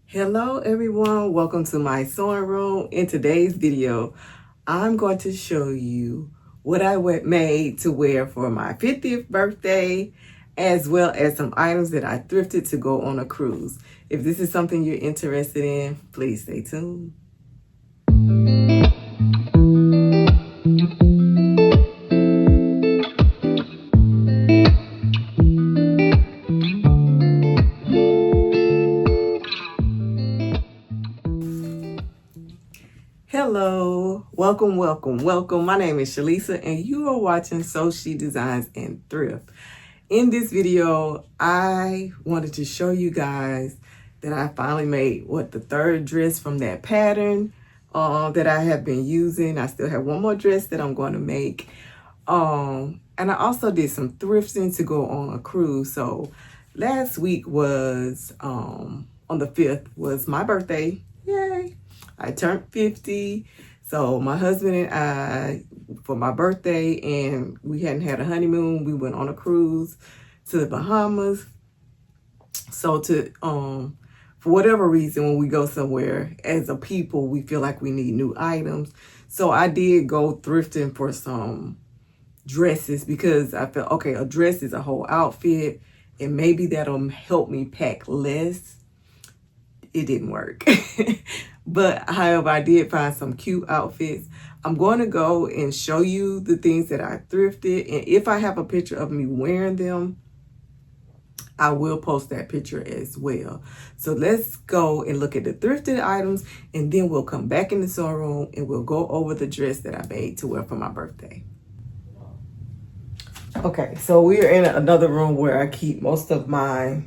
Hello everyone, welcome to my sewing room. In today's video, I'm going to show you what I made to wear for my 50th birthday, as well as some items that I thrifted to go on a cruise. If this is something you're interested in, please stay tuned. Hello, welcome. My name is Shalisa and you are watching Sew She Designs and Thrift. In this video, I wanted to show you guys that I finally made the third dress from that pattern that I have been using. I still have one more dress that I'm going to make. And I also did some thrifting to go on a cruise. So last week was, on the 5th, was my birthday. Yay! I turned 50, so my husband and I, for my birthday, and we hadn't had a honeymoon, we went on a cruise to the Bahamas. So for whatever reason, when we go somewhere, as a people, we feel like we need new items. So I did go thrifting for some dresses because I felt, okay, a dress is a whole outfit, and maybe that'll help me pack less. It didn't work. But however, I did find some cute outfits. I'm going to go and show you the things that I thrifted. And if I have a picture of me wearing them, I will post that picture as well. So let's go and look at the thrifted items, and then we'll come back in the sewing room and we'll go over the dress that I made to wear for my birthday. Okay, so we are in another room where I keep most of my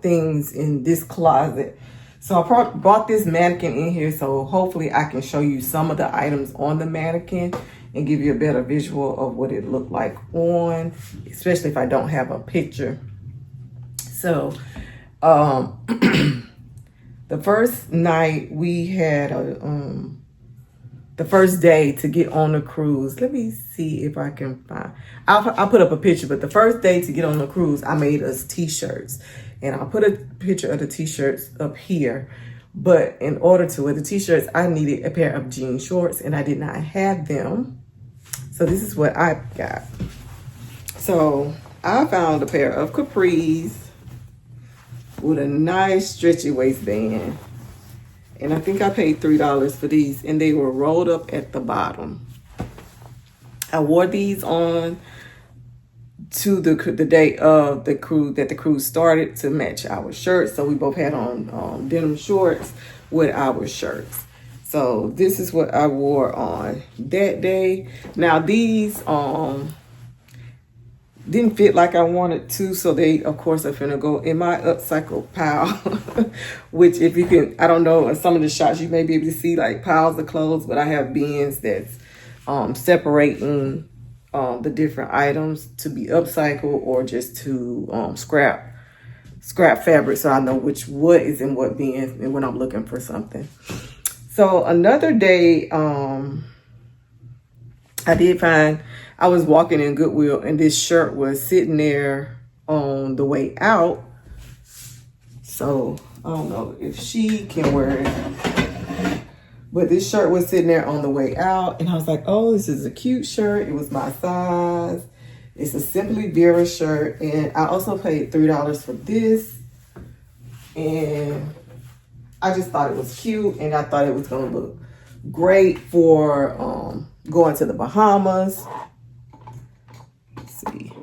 things in this closet. So I brought this mannequin in here, so hopefully I can show you some of the items on the mannequin and give you a better visual of what it looked like on, especially if I don't have a picture. So the first night we had the first day to get on the cruise. Let me see if I can find, I'll put up a picture, but the first day to get on the cruise, I made us t-shirts. And I'll put a picture of the t-shirts up here. But in order to wear the t-shirts, I needed a pair of jean shorts, and I did not have them. So this is what I got. So I found a pair of capris with a nice stretchy waistband. And I think I paid $3 for these, and they were rolled up at the bottom. I wore these on to the day of the cruise, that the cruise started, to match our shirts. So we both had on denim shorts with our shirts. So this is what I wore on that day. Now these didn't fit like I wanted to, so they of course are finna go in my upcycle pile. Which, if you can, I don't know, in some of the shots you may be able to see like piles of clothes, but I have bins that's separating the different items to be upcycled or just to scrap fabric, so I know what is in what bin and when I'm looking for something. So another day, I did find, I was walking in Goodwill and this shirt was sitting there on the way out. So I don't know if she can wear it, but this shirt was sitting there on the way out, and I was like, oh, this is a cute shirt. It was my size. It's a Simply Vera shirt, and I also paid $3 for this. And I just thought it was cute, and I thought it was going to look great for going to the Bahamas. Let's see.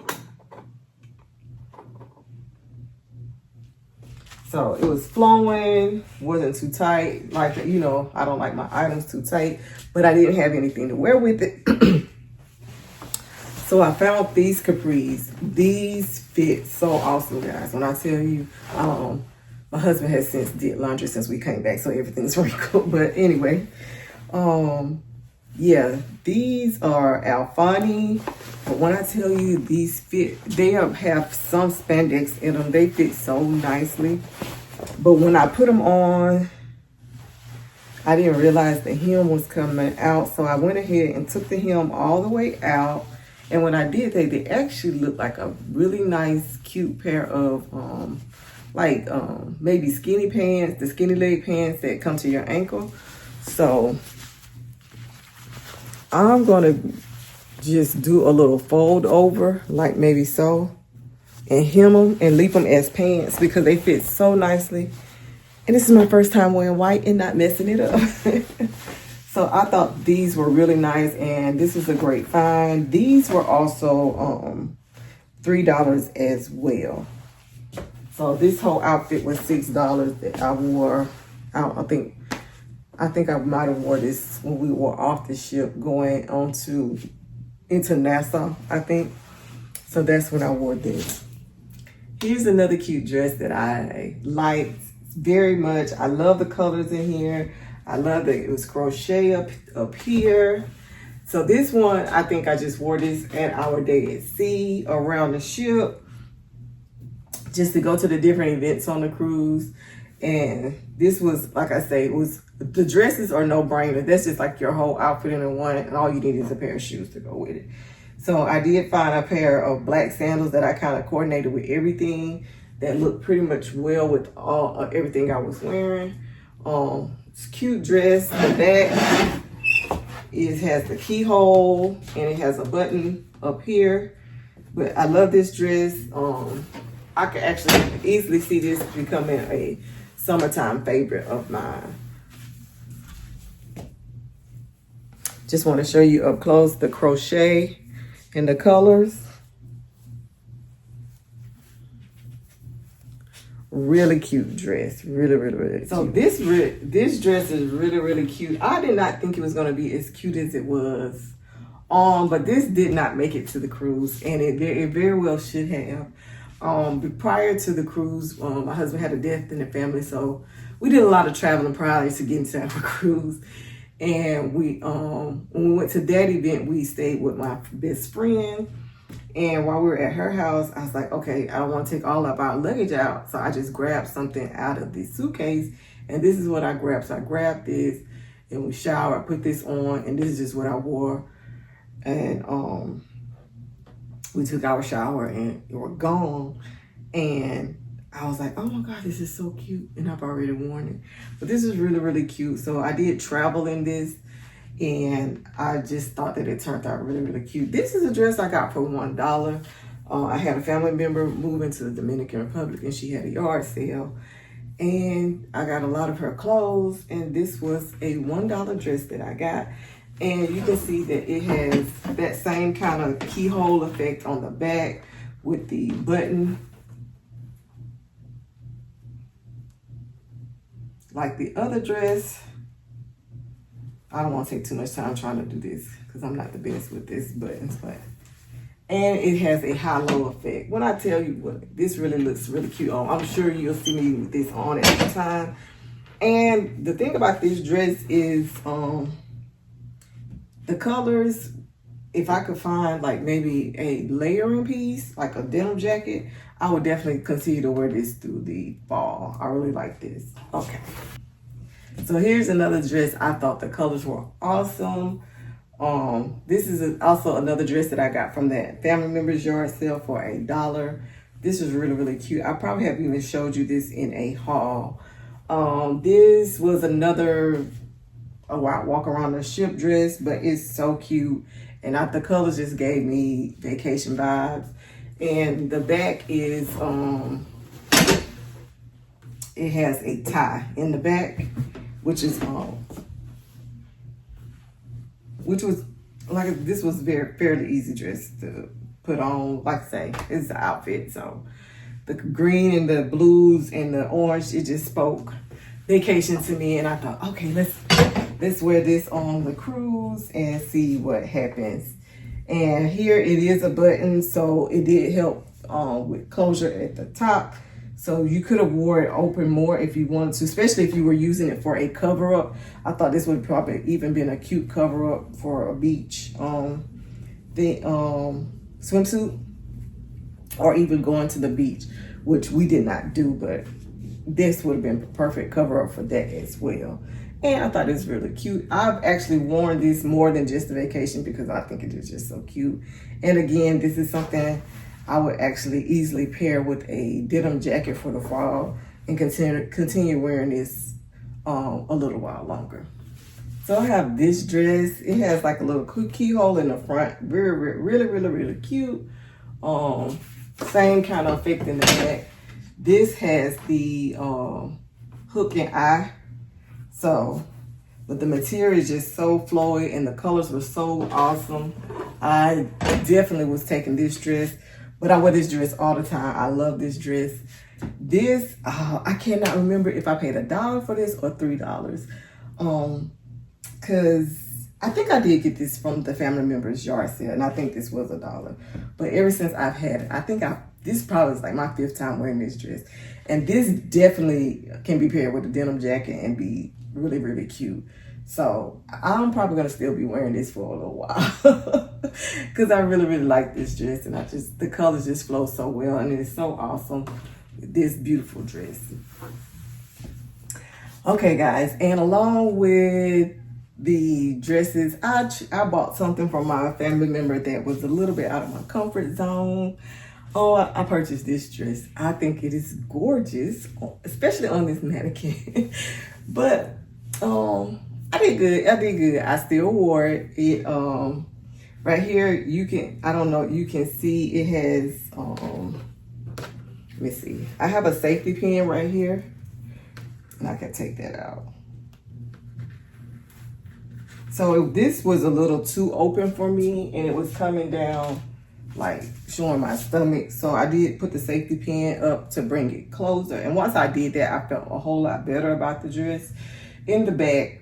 So it was flowing, wasn't too tight. Like, you know, I don't like my items too tight, but I didn't have anything to wear with it. So I found these capris. These fit so awesome, guys. When I tell you, my husband has since did laundry since we came back, so everything's wrinkled. But anyway, yeah, these are Alfani. But when I tell you these fit, they have some spandex in them. They fit so nicely. But when I put them on, I didn't realize the hem was coming out. So I went ahead and took the hem all the way out. And when I did that, they actually looked like a really nice, cute pair of like maybe skinny pants, the skinny leg pants that come to your ankle. So I'm gonna just do a little fold over, like maybe so, and hem them and leave them as pants because they fit so nicely. And this is my first time wearing white and not messing it up. So I thought these were really nice, and this is a great find. These were also $3 as well. So this whole outfit was $6 that I wore. I think I might have wore this when we were off the ship going into Nassau, I think. So that's when I wore this. Here's another cute dress that I liked very much. I love the colors in here. I love that it was crochet up here. So this one, I think I just wore this at our day at sea around the ship, just to go to the different events on the cruise. And this was, like I say, the dresses are no brainer. That's just like your whole outfit in one, and all you need is a pair of shoes to go with it. So I did find a pair of black sandals that I kind of coordinated with everything that looked pretty much well with everything I was wearing. It's a cute dress. The back has the keyhole and it has a button up here. But I love this dress. I could actually easily see this becoming a summertime favorite of mine. Just want to show you up close the crochet and the colors. Really cute dress. Really cute. So this dress is really cute. I did not think it was going to be as cute as it was. But this did not make it to the cruise, and it very well should have. Prior to the cruise, my husband had a death in the family, so we did a lot of traveling prior to getting to our cruise. And we when we went to that event, we stayed with my best friend. And while we were at her house, I was like, okay, I don't want to take all of our luggage out. So I just grabbed something out of the suitcase. And this is what I grabbed. So I grabbed this and we showered, I put this on, and this is just what I wore. And we took our shower and we were gone. And I was like, oh my God, this is so cute. And I've already worn it. But this is really cute. So I did travel in this. And I just thought that it turned out really cute. This is a dress I got for $1. I had a family member move into the Dominican Republic, and she had a yard sale. And I got a lot of her clothes, and this was a $1 dress that I got. And you can see that it has that same kind of keyhole effect on the back with the button. Like the other dress. I don't want to take too much time trying to do this because I'm not the best with this buttons, and it has a high-low effect. When I tell you this really looks really cute on, I'm sure you'll see me with this on at the time. And the thing about this dress is the colors. If I could find like maybe a layering piece, like a denim jacket, I would definitely consider to wear this through the fall. I really like this. Okay. So here's another dress. I thought the colors were awesome. This is also another dress that I got from that family member's yard sale for $1. This is really cute. I probably have even showed you this in a haul. This was another walk around the ship dress, but it's so cute. And the colors just gave me vacation vibes. And the back is, it has a tie in the back, which was like, this was fairly easy dress to put on. Like I say, it's the outfit. So the green and the blues and the orange, it just spoke vacation to me. And I thought, okay, let's wear this on the cruise and see what happens. And here it is a button, so it did help with closure at the top. So you could have wore it open more if you wanted to, especially if you were using it for a cover up. I thought this would probably even been a cute cover up for a beach swimsuit, or even going to the beach, which we did not do, but this would have been perfect cover up for that as well. And I thought it was really cute. I've actually worn this more than just a vacation because I think it is just so cute. And again, this is something I would actually easily pair with a denim jacket for the fall and continue wearing this a little while longer. So I have this dress. It has like a little keyhole in the front. Really cute. Same kind of effect in the back. This has the hook and eye. So, but the material is just so flowy and the colors were so awesome. I definitely was taking this dress, but I wear this dress all the time. I love this dress. This, I cannot remember if I paid $1 for this or $3. Cause I think I did get this from the family member's yard sale, and I think this was $1. But ever since I've had it, I think this probably is like my 5th time wearing this dress. And this definitely can be paired with a denim jacket and be really cute. So I'm probably gonna still be wearing this for a little while because I really like this dress, and the colors just flow so well, and it's so awesome. This beautiful dress. Okay, guys, and along with the dresses, I bought something from my family member that was a little bit out of my comfort zone. I purchased this dress. I think it is gorgeous, especially on this mannequin. But I did good. I still wore it. Right here, you can see it has, let me see. I have a safety pin right here, and I can take that out. So this was a little too open for me, and it was coming down, like showing my stomach. So I did put the safety pin up to bring it closer. And once I did that, I felt a whole lot better about the dress. In the back,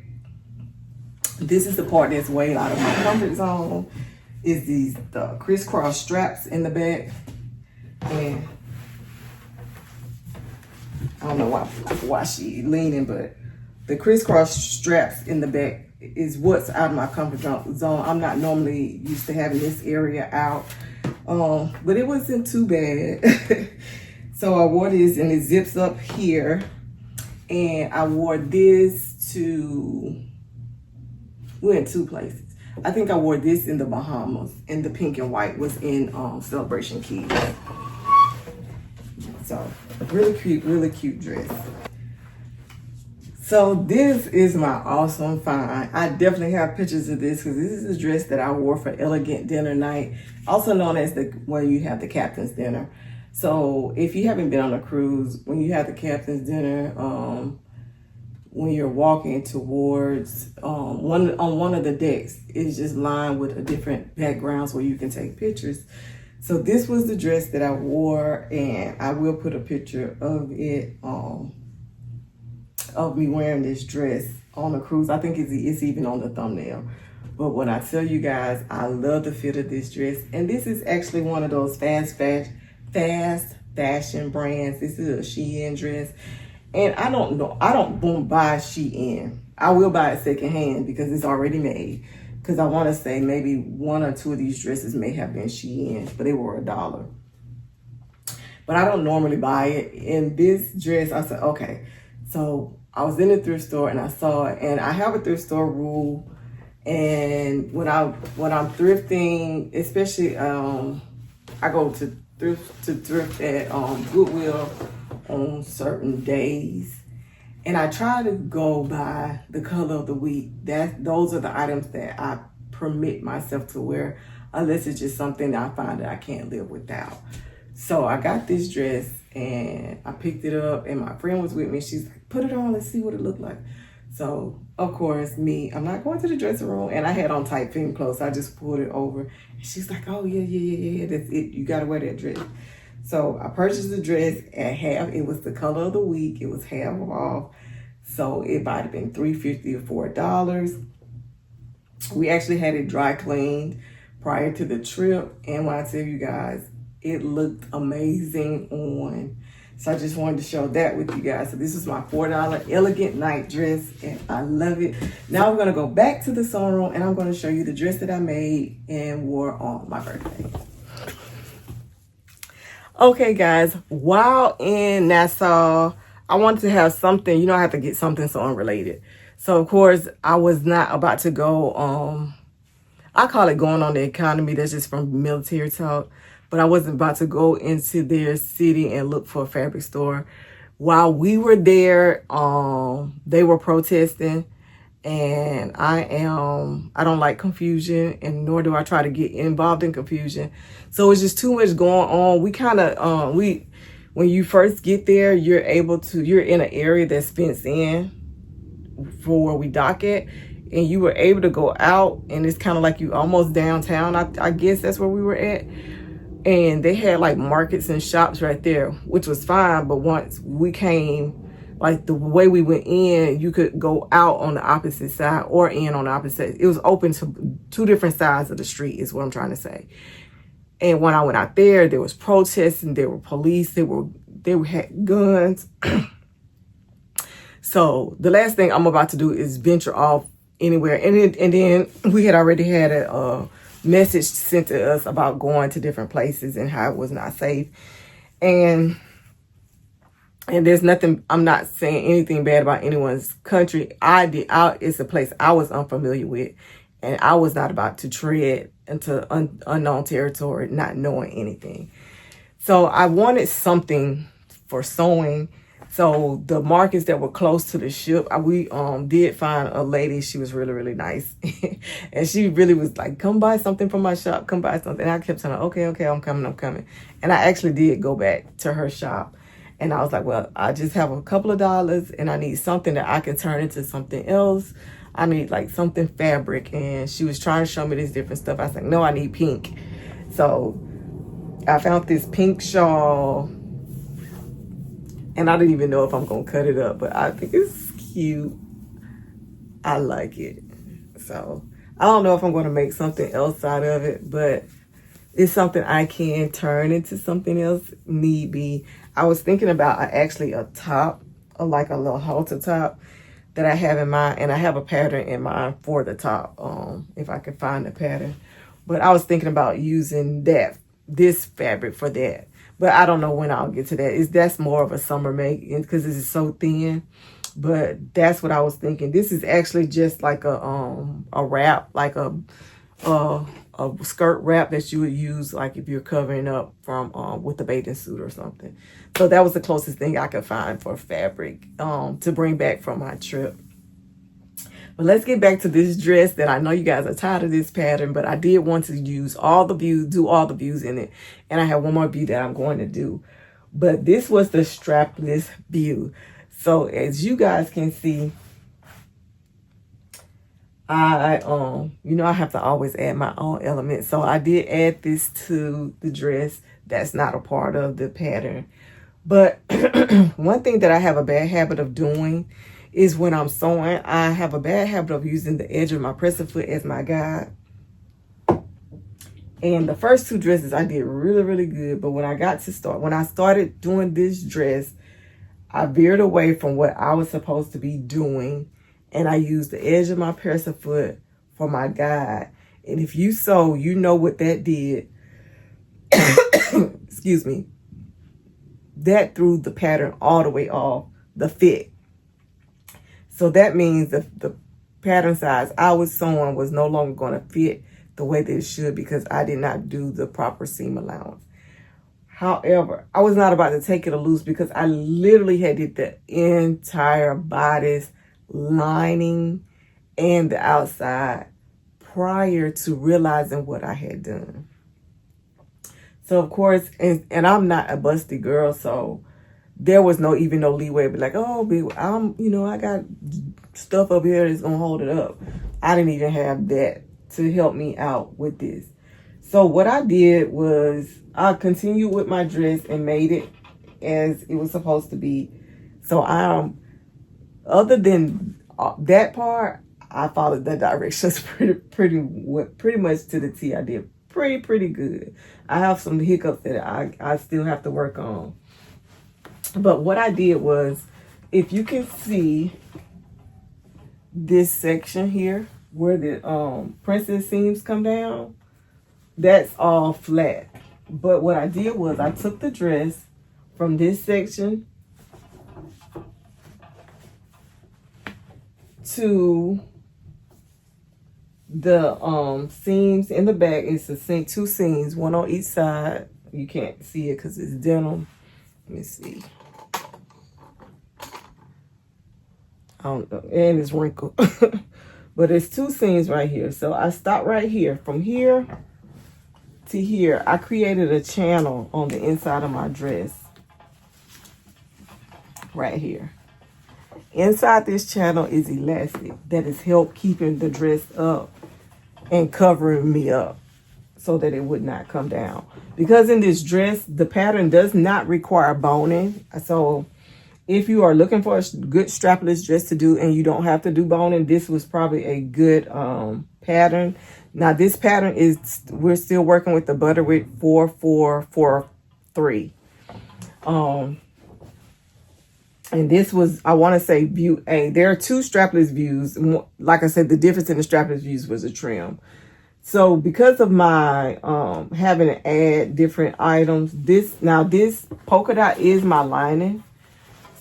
this is the part that's way out of my comfort zone, is the crisscross straps in the back. And I don't know why she leaning, but the crisscross straps in the back is what's out of my comfort zone. I'm not normally used to having this area out, but it wasn't too bad. So I wore this, and it zips up here, and I wore this we're in 2 places. I think I wore this in the Bahamas, and the pink and white was in Celebration Keys. So really cute dress. So this is my awesome find. I definitely have pictures of this because this is a dress that I wore for elegant dinner night, also known as where you have the captain's dinner. So if you haven't been on a cruise, when you have the captain's dinner, when you're walking towards one of the decks, it's just lined with different backgrounds where you can take pictures. So this was the dress that I wore, and I will put a picture of it, of me wearing this dress on a cruise. I think it's even on the thumbnail. But when I tell you guys, I love the fit of this dress, and this is actually one of those fast fashion brands. This is a Shein dress. And I don't buy Shein. I will buy it secondhand because it's already made. Because I want to say maybe 1 or 2 of these dresses may have been Shein, but they were $1. But I don't normally buy it. In this dress, I said, okay. So I was in the thrift store and I saw it, and I have a thrift store rule. And when I'm thrifting, especially I go to thrift at Goodwill on certain days, and I try to go by the color of the week. Those are the items that I permit myself to wear, unless it's just something that I find that I can't live without. So I got this dress and I picked it up, and my friend was with me. She's like, put it on, let's see what it looked like. So of course, I'm not going to the dressing room, and I had on tight fitting clothes. So I just pulled it over, and she's like, oh yeah, that's it. You gotta wear that dress. So I purchased the dress at half. It was the color of the week. It was half off. So it might have been $3.50 or $4. We actually had it dry cleaned prior to the trip. And when I tell you guys, it looked amazing on. So I just wanted to show that with you guys. So this is my $4 elegant night dress, and I love it. Now we're gonna go back to the sewing room, and I'm gonna show you the dress that I made and wore on my birthday. Okay, guys, while in Nassau, I wanted to have something, I have to get something sewing related. So, of course, I was not about to go, I call it going on the economy. That's just from military talk. but I wasn't about to go into their city and look for a fabric store. While we were there, they were protesting, and I don't like confusion, and nor do I try to get involved in confusion. So it's just too much going on. We kind of, when you first get there, you're in an area that's fenced in for where we dock at, and you were able to go out, and it's kind of like you almost downtown. I guess that's where we were at. And they had like markets and shops right there, which was fine. But once we came, like the way we went in, you could go out on the opposite side or in on the opposite. It was open to two different sides of the street is what I'm trying to say. And when I went out there was protests and there were police. They had guns. So the last thing I'm about to do is venture off anywhere. And then we had already had a message sent to us about going to different places and how it was not safe. And there's nothing, I'm not saying anything bad about anyone's country. It's a place I was unfamiliar with, and I was not about to tread into unknown territory, not knowing anything. So I wanted something for sewing. So the markets that were close to the ship, we did find a lady. She was really, really nice. And she really was like, come buy something from my shop, come buy something. And I kept telling her, okay, I'm coming. And I actually did go back to her shop. And I was like, well, I just have a couple of dollars and I need something that I can turn into something else. I need like something fabric. And she was trying to show me this different stuff. I was like, no, I need pink. So I found this pink shawl. And I didn't even know if I'm going to cut it up, but I think it's cute. I like it. So I don't know if I'm going to make something else out of it, but it's something I can turn into something else, need be. I was thinking about actually a top, like a little halter top that I have in mind, and I have a pattern in mind for the top, if I can find the pattern. But I was thinking about using this fabric for that. But I don't know when I'll get to that. That's more of a summer make because this is so thin. But that's what I was thinking. This is actually just like a wrap, like a skirt wrap that you would use like if you're covering up from with a bathing suit or something. So that was the closest thing I could find for fabric to bring back from my trip. But let's get back to this dress that I know you guys are tired of this pattern, but I did want to use all the views, do all the views in it. And I have one more view that I'm going to do. But this was the strapless view. So as you guys can see, I have to always add my own elements. So I did add this to the dress. That's not a part of the pattern. But one thing that I have a bad habit of doing is when I'm sewing, I have a bad habit of using the edge of my presser foot as my guide. And the first two dresses I did really, really good. But when I started doing this dress, I veered away from what I was supposed to be doing. And I used the edge of my presser foot for my guide. And if you sew, you know what that did. Excuse me. That threw the pattern all the way off the fit. So that means the pattern size I was sewing was no longer going to fit the way that it should because I did not do the proper seam allowance. However, I was not about to take it loose because I literally had did the entire bodice lining and the outside prior to realizing what I had done. So of course, and I'm not a busty girl, so there was no leeway to be like, oh, I got stuff up here that's gonna hold it up. I didn't even have that to help me out with this. So what I did was I continued with my dress and made it as it was supposed to be. So other than that part, I followed the directions pretty much to the T. I did pretty good. I have some hiccups that I still have to work on. But what I did was, if you can see this section here where the princess seams come down, that's all flat. But what I did was I took the dress from this section to the seams in the back. It's two seams, one on each side. You can't see it because it's denim. Let me see. I don't know. And it's wrinkled. But it's 2 seams right here. So I stopped right here. From here to here, I created a channel on the inside of my dress. Right here. Inside this channel is elastic that has helped keeping the dress up and covering me up so that it would not come down. Because in this dress, the pattern does not require boning. So if you are looking for a good strapless dress to do and you don't have to do boning, this was probably a good pattern. Now this pattern is, we're still working with the Butterick 4443. And this was, I want to say, view A. There are 2 strapless views. Like I said, the difference in the strapless views was a trim. So because of my having to add different items, this polka dot is my lining.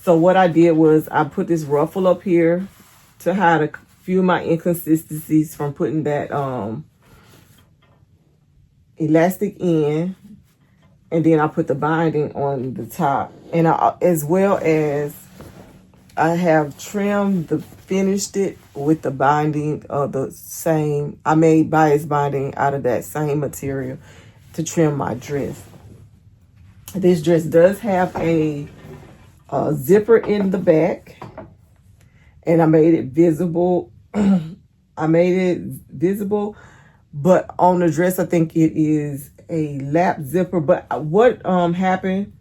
So what I did was I put this ruffle up here to hide a few of my inconsistencies from putting that elastic in. And then I put the binding on the top. And as well as I have trimmed finished it with the binding of the same. I made bias binding out of that same material to trim my dress. This dress does have a zipper in the back. And I made it visible. But on the dress, I think it is a lap zipper. But what happened,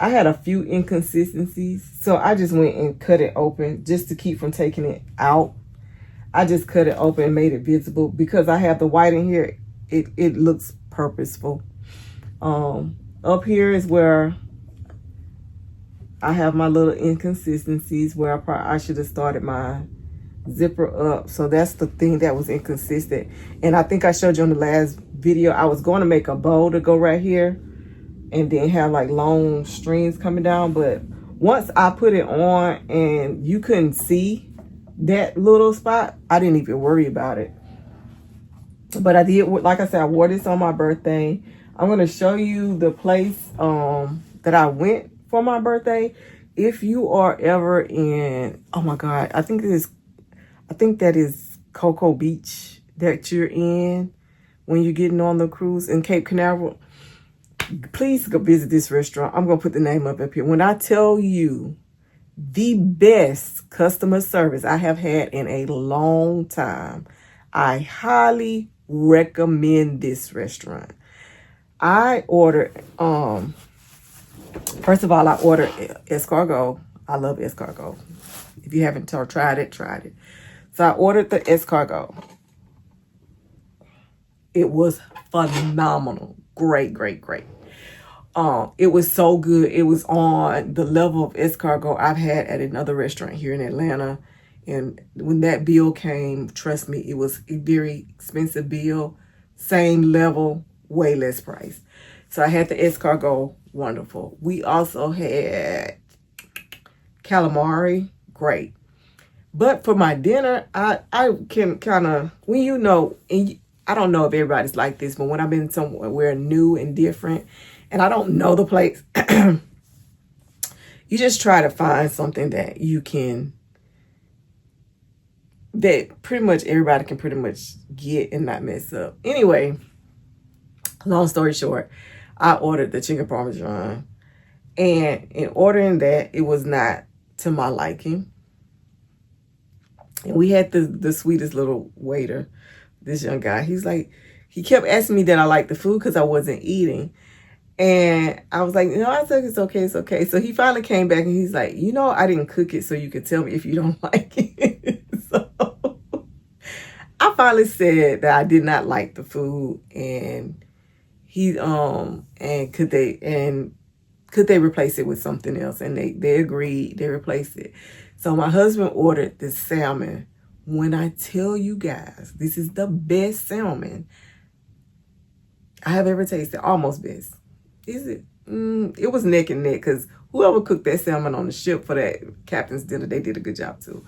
I had a few inconsistencies, so I just went and cut it open just to keep from taking it out. I just cut it open and made it visible because I have the white in here. It looks purposeful. Up here is where I have my little inconsistencies where I should have started my zipper up. So that's the thing that was inconsistent. And I think I showed you on the last video, I was going to make a bow to go right here and then have like long strings coming down. But once I put it on and you couldn't see that little spot, I didn't even worry about it. But I did, like I said, I wore this on my birthday. I'm going to show you the place that I went for my birthday. If you are ever in, oh my God, I think that is Cocoa Beach that you're in when you're getting on the cruise in Cape Canaveral. Please go visit this restaurant. I'm going to put the name up here. When I tell you the best customer service I have had in a long time, I highly recommend this restaurant. I ordered, first of all, I ordered escargot. I love escargot. If you haven't tried it, try it. So I ordered the escargot. It was phenomenal. Great, great, great. It was so good. It was on the level of escargot I've had at another restaurant here in Atlanta. And when that bill came, trust me, it was a very expensive bill. Same level, way less price. So I had the escargot, wonderful. We also had calamari, great. But for my dinner, I can kind of, when you know, and I don't know if everybody's like this, but when I've been somewhere new and different, and I don't know the place, you just try to find something that you can, that pretty much everybody can pretty much get and not mess up. Anyway, long story short, I ordered the chicken parmesan. And in ordering that, it was not to my liking. And we had the sweetest little waiter, this young guy. He's like, he kept asking me that I liked the food because I wasn't eating. And I was like, no, I said, it's okay, it's okay. So he finally came back and he's like, you know, I didn't cook it so you could tell me if you don't like it. So I finally said that I did not like the food, and he and could they replace it with something else? And they agreed, they replaced it. So my husband ordered the salmon. When I tell you guys, this is the best salmon I have ever tasted, almost best. Is it? It was neck and neck because whoever cooked that salmon on the ship for that captain's dinner, they did a good job too.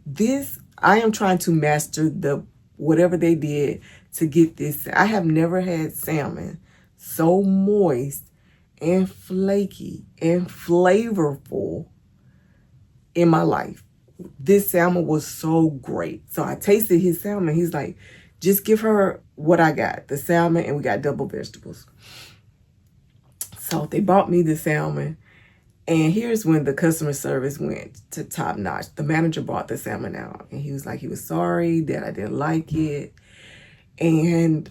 This, I am trying to master whatever they did to get this. I have never had salmon so moist and flaky and flavorful in my life. This salmon was so great. So I tasted his salmon. He's like, just give her what I got, the salmon, and we got double vegetables. So they bought me the salmon, and here's when the customer service went to top notch. The manager brought the salmon out, and he was like, he was sorry that I didn't like it, and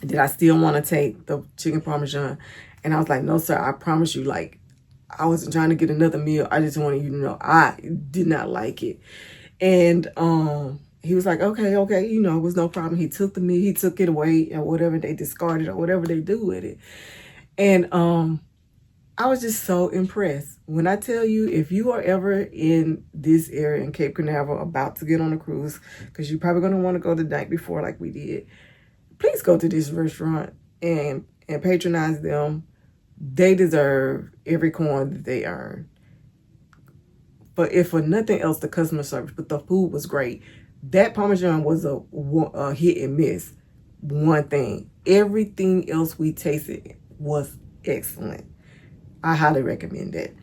did I still want to take the chicken parmesan? And I was like, no, sir, I promise you, like, I wasn't trying to get another meal. I just wanted you to know I did not like it. And he was like, okay, you know, it was no problem. He took the meat, he took it away, or whatever they discarded, or whatever they do with it. And I was just so impressed. When I tell you, if you are ever in this area in Cape Canaveral about to get on a cruise, because you're probably going to want to go the night before like we did, please go to this restaurant and patronize them. They deserve every coin that they earn. But if for nothing else, the customer service, but the food was great. That Parmesan was a hit and miss. One thing. Everything else we tasted was excellent. I highly recommend that.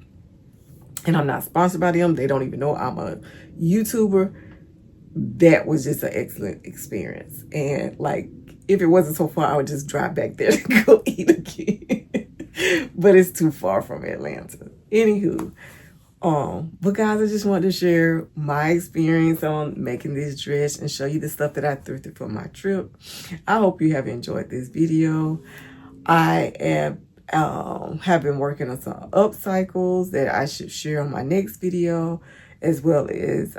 And I'm not sponsored by them. They don't even know I'm a YouTuber. That was just an excellent experience. And like, if it wasn't so far, I would just drive back there to go eat again. But it's too far from Atlanta. Anywho, but guys, I just wanted to share my experience on making this dress and show you the stuff that I thrifted for my trip. I hope you have enjoyed this video. I have been working on some upcycles that I should share on my next video, as well as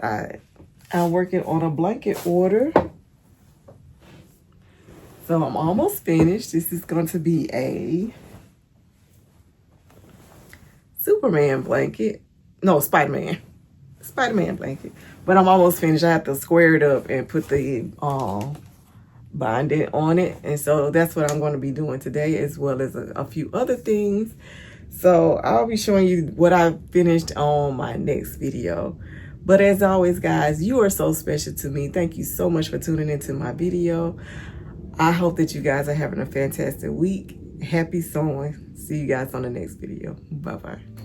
I'm working on a blanket order. So I'm almost finished. This is going to be a Superman blanket. No, Spider-Man blanket. But I'm almost finished. I have to square it up and put the binding on it. And so that's what I'm going to be doing today, as well as a few other things. So I'll be showing you what I finished on my next video. But as always, guys, you are so special to me. Thank you so much for tuning into my video. I hope that you guys are having a fantastic week. Happy sewing. See you guys on the next video. Bye-bye.